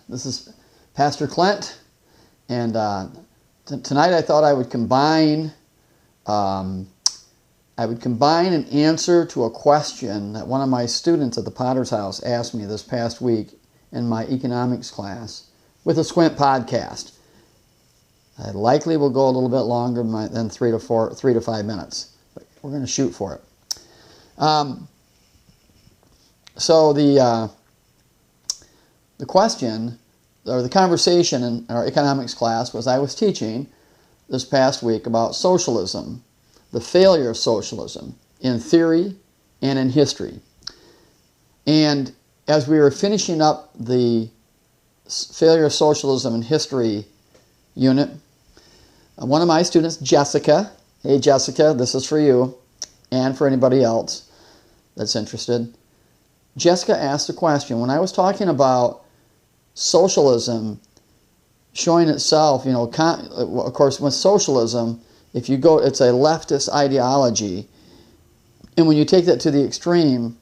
This is Pastor Clint, and tonight I thought I would combine an answer to a question that one of my students at the Potter's House asked me this past week in my economics class with a Squint podcast. I likely will go a little bit longer than 3 to 5 minutes, but we're going to shoot for it. So the question, or the conversation in our economics class, was I was teaching this past week about socialism, the failure of socialism in theory and in history. And as we were finishing up the failure of socialism in history unit, one of my students, Jessica, hey Jessica, this is for you and for anybody else that's interested. Jessica asked a question. When I was talking about socialism showing itself, of course, with socialism, if you go, it's a leftist ideology, and when you take that to the extreme,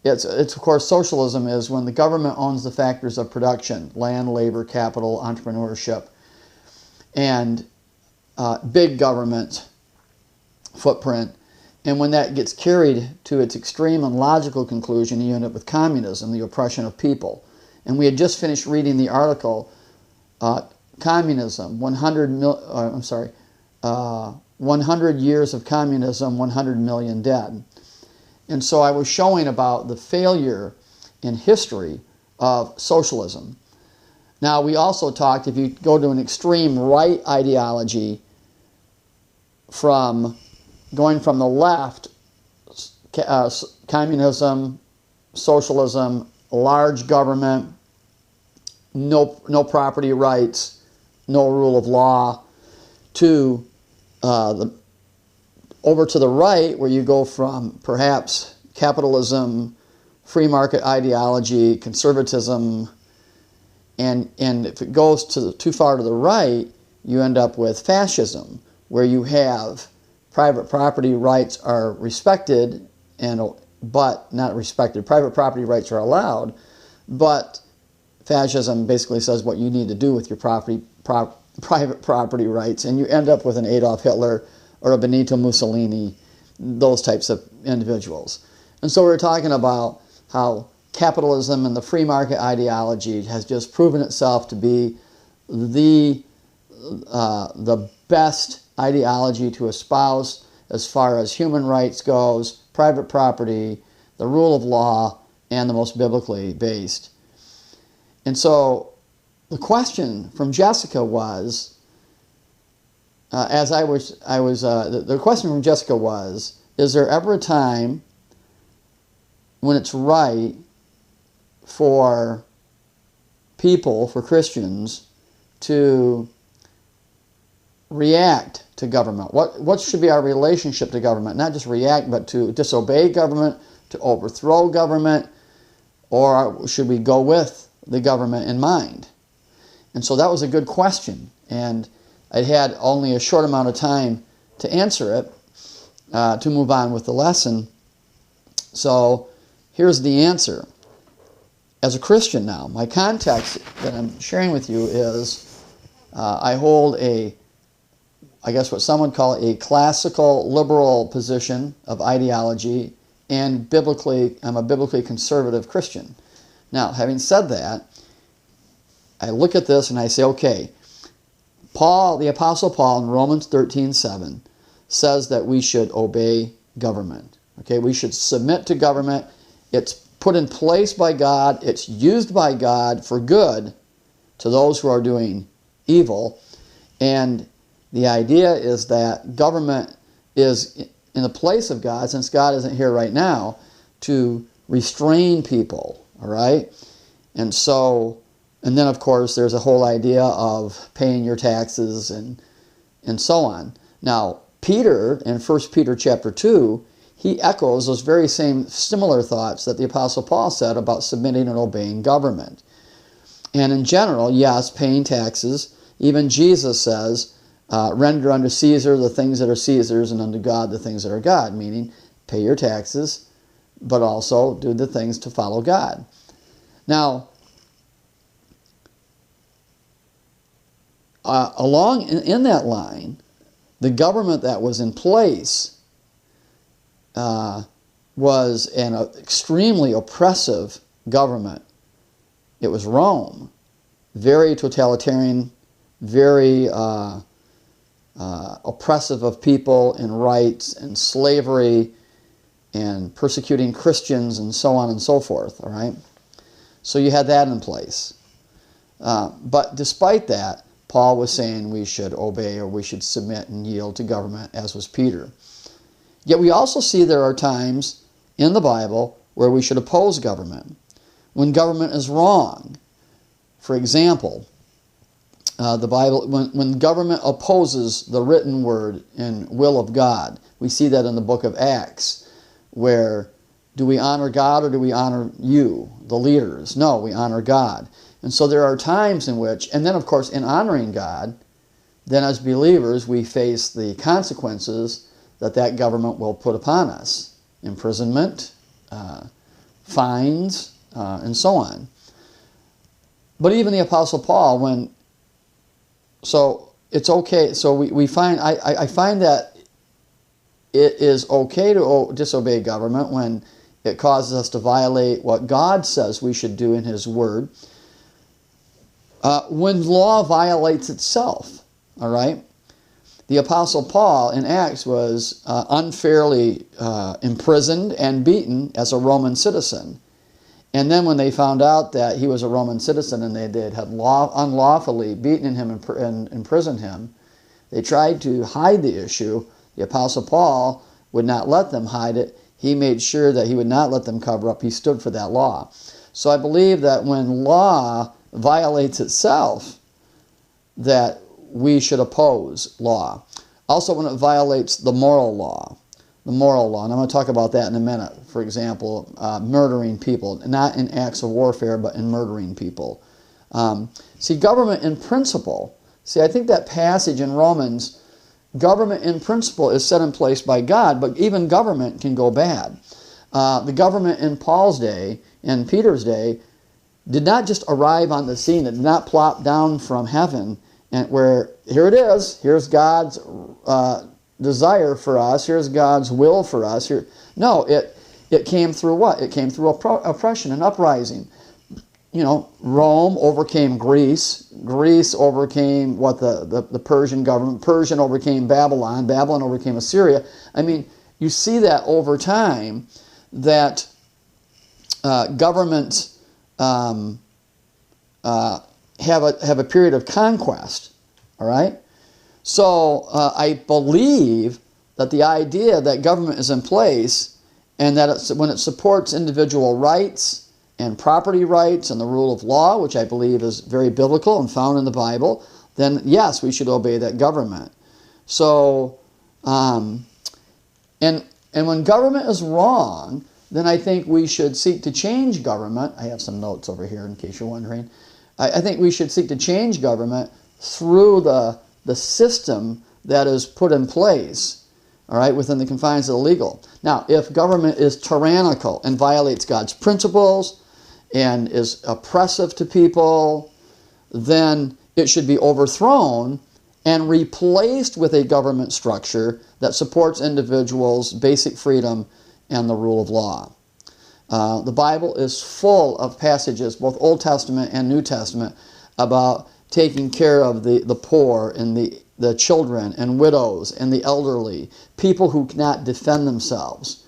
it's of course, socialism is when the government owns the factors of production, land, labor, capital, entrepreneurship, and big government footprint. And when that gets carried to its extreme and logical conclusion, you end up with communism, the oppression of people. And we had just finished reading the article, Communism, 100 years of communism, 100 million dead. And so I was showing about the failure in history of socialism. Now, we also talked, if you go to an extreme right ideology, going from the left, communism, socialism, large government, no property rights, no rule of law, to over to the right, where you go from perhaps capitalism, free market ideology, conservatism, and if it goes too far to the right, you end up with fascism, where you have private property rights are respected, but not respected. Private property rights are allowed, but fascism basically says what you need to do with your private property rights, and you end up with an Adolf Hitler or a Benito Mussolini, those types of individuals. And so we're talking about how capitalism and the free market ideology has just proven itself to be the best ideology to espouse as far as human rights goes, private property, the rule of law, and the most biblically based. And so the question from Jessica was, the question from Jessica was, is there ever a time when it's right for people, for Christians, to react to government? What should be our relationship to government? Not just react, but to disobey government, to overthrow government, or should we go with the government in mind? And so that was a good question, and I had only a short amount of time to answer it, to move on with the lesson. So here's the answer. As a Christian now, my context that I'm sharing with you is I hold I guess what some would call a classical liberal position of ideology, and I'm a biblically conservative Christian. Now, having said that, I look at this and I say, okay, the Apostle Paul in Romans 13:7 says that we should obey government. Okay, we should submit to government. It's put in place by God. It's used by God for good to those who are doing evil. And the idea is that government is in the place of God, since God isn't here right now, to restrain people, all right? And then of course there's a whole idea of paying your taxes and so on. Now, Peter, in 1 Peter chapter 2, he echoes those very same similar thoughts that the Apostle Paul said about submitting and obeying government. And in general, yes, paying taxes. Even Jesus says, render unto Caesar the things that are Caesar's, and unto God the things that are God, meaning pay your taxes, but also do the things to follow God. Now, in that line, the government that was in place was an extremely oppressive government. It was Rome, very totalitarian, very oppressive of people and rights and slavery and persecuting Christians and so on and so forth, all right? So you had that in place. But despite that, Paul was saying we should obey, or we should submit and yield to government, as was Peter. Yet we also see there are times in the Bible where we should oppose government. When government is wrong. For example, the Bible, when government opposes the written word and will of God, we see that in the book of Acts, where do we honor God or do we honor you, the leaders? No, we honor God. And so there are times in which, and then of course in honoring God, then as believers we face the consequences that government will put upon us. Imprisonment, fines, and so on. But even the Apostle Paul, so it's okay, so we find, I find that it is okay to disobey government when it causes us to violate what God says we should do in His Word. When law violates itself, all right? The Apostle Paul in Acts was unfairly imprisoned and beaten as a Roman citizen. And then when they found out that he was a Roman citizen and they had unlawfully beaten him and imprisoned him, they tried to hide the issue. The Apostle Paul would not let them hide it. He made sure that he would not let them cover up. He stood for that law. So I believe that when law violates itself, that we should oppose law. Also when it violates the moral law. The moral law, and I'm going to talk about that in a minute. For example, murdering people, not in acts of warfare, but in murdering people. See, government in principle, I think that passage in Romans, government in principle is set in place by God, but even government can go bad. The government in Paul's day, in Peter's day, did not just arrive on the scene, it did not plop down from heaven, and where, here it is, here's God's desire for us, here's God's will for us. No, it came through what? It came through oppression and uprising. You know, Rome overcame Greece. Greece overcame what the Persian government. Persian overcame Babylon. Babylon overcame Assyria. I mean, you see that over time that governments have a period of conquest. All right. So I believe that the idea that government is in place and that when it supports individual rights and property rights and the rule of law, which I believe is very biblical and found in the Bible, then yes, we should obey that government. So, and when government is wrong, then I think we should seek to change government. I have some notes over here in case you're wondering. I think we should seek to change government through the system that is put in place, all right, within the confines of the legal. Now, if government is tyrannical and violates God's principles and is oppressive to people, then it should be overthrown and replaced with a government structure that supports individuals' basic freedom and the rule of law. The Bible is full of passages, both Old Testament and New Testament, about taking care of the poor and the children and widows and the elderly, people who cannot defend themselves.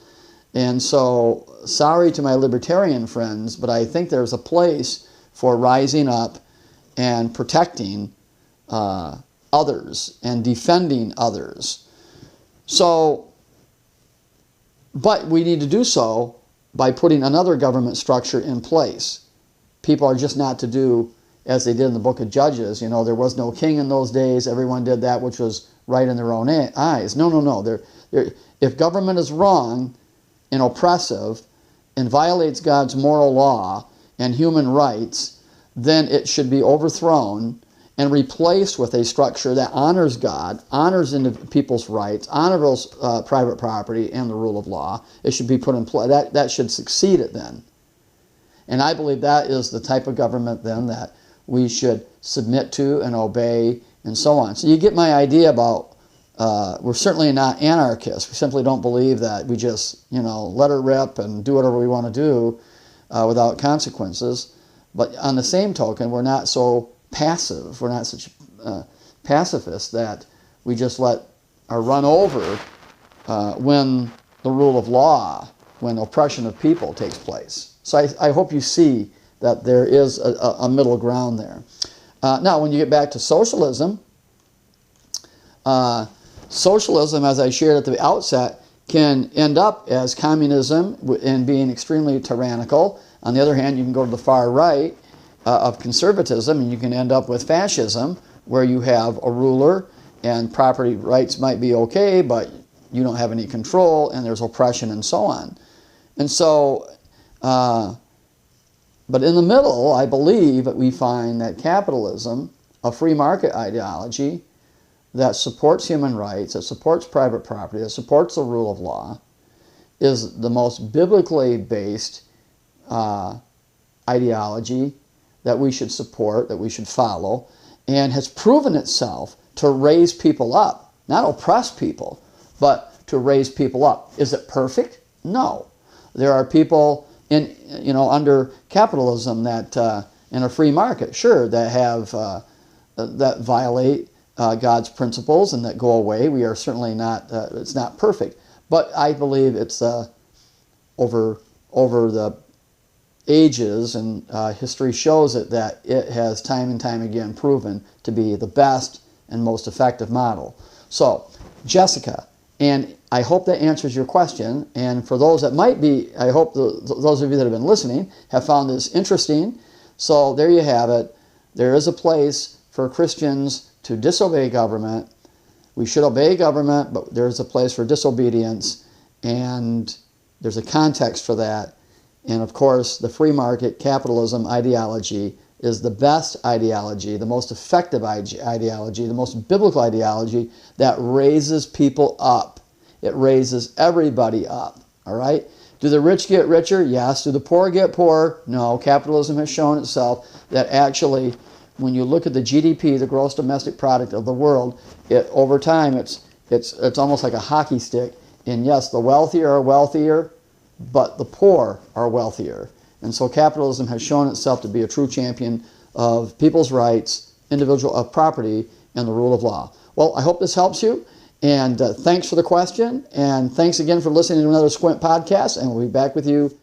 And so, sorry to my libertarian friends, but I think there's a place for rising up and protecting others and defending others. So, but we need to do so by putting another government structure in place. People are just not to do as they did in the book of Judges. You know, there was no king in those days. Everyone did that which was right in their own eyes. No. If government is wrong and oppressive and violates God's moral law and human rights, then it should be overthrown and replaced with a structure that honors God, honors people's rights, honors private property and the rule of law. It should be put in place. That should succeed it then. And I believe that is the type of government then that we should submit to and obey and so on. So you get my idea about, we're certainly not anarchists. We simply don't believe that we just, let her rip and do whatever we want to do without consequences. But on the same token, we're not so passive. We're not such pacifists that we just let or run over when the rule of law, when oppression of people takes place. So I hope you see that there is a middle ground there. Now, when you get back to socialism, socialism, as I shared at the outset, can end up as communism and being extremely tyrannical. On the other hand, you can go to the far right of conservatism, and you can end up with fascism, where you have a ruler and property rights might be okay, but you don't have any control, and there's oppression and so on. And so, but in the middle, I believe that we find that capitalism, a free market ideology that supports human rights, that supports private property, that supports the rule of law, is the most biblically based ideology that we should support, that we should follow, and has proven itself to raise people up, not oppress people, but to raise people up. Is it perfect? No. There are people in, under capitalism that, in a free market, sure, that have, that violate God's principles and that go away. We are certainly not, it's not perfect. But I believe it's over the ages, and history shows it, that it has time and time again proven to be the best and most effective model. So, Jessica, and I hope that answers your question. And for those that might be, I hope those of you that have been listening have found this interesting. So there you have it. There is a place for Christians to disobey government. We should obey government, but there's a place for disobedience, and there's a context for that. And of course, the free market capitalism ideology is the best ideology, the most effective ideology, the most biblical ideology that raises people up. It raises everybody up, all right? Do the rich get richer? Yes. Do the poor get poorer? No. Capitalism has shown itself that actually, when you look at the GDP, the gross domestic product of the world, over time it's almost like a hockey stick. And yes, the wealthier are wealthier, but the poor are wealthier. And so capitalism has shown itself to be a true champion of people's rights, individual property, and the rule of law. Well, I hope this helps you, and thanks for the question, and thanks again for listening to another Squint podcast, and we'll be back with you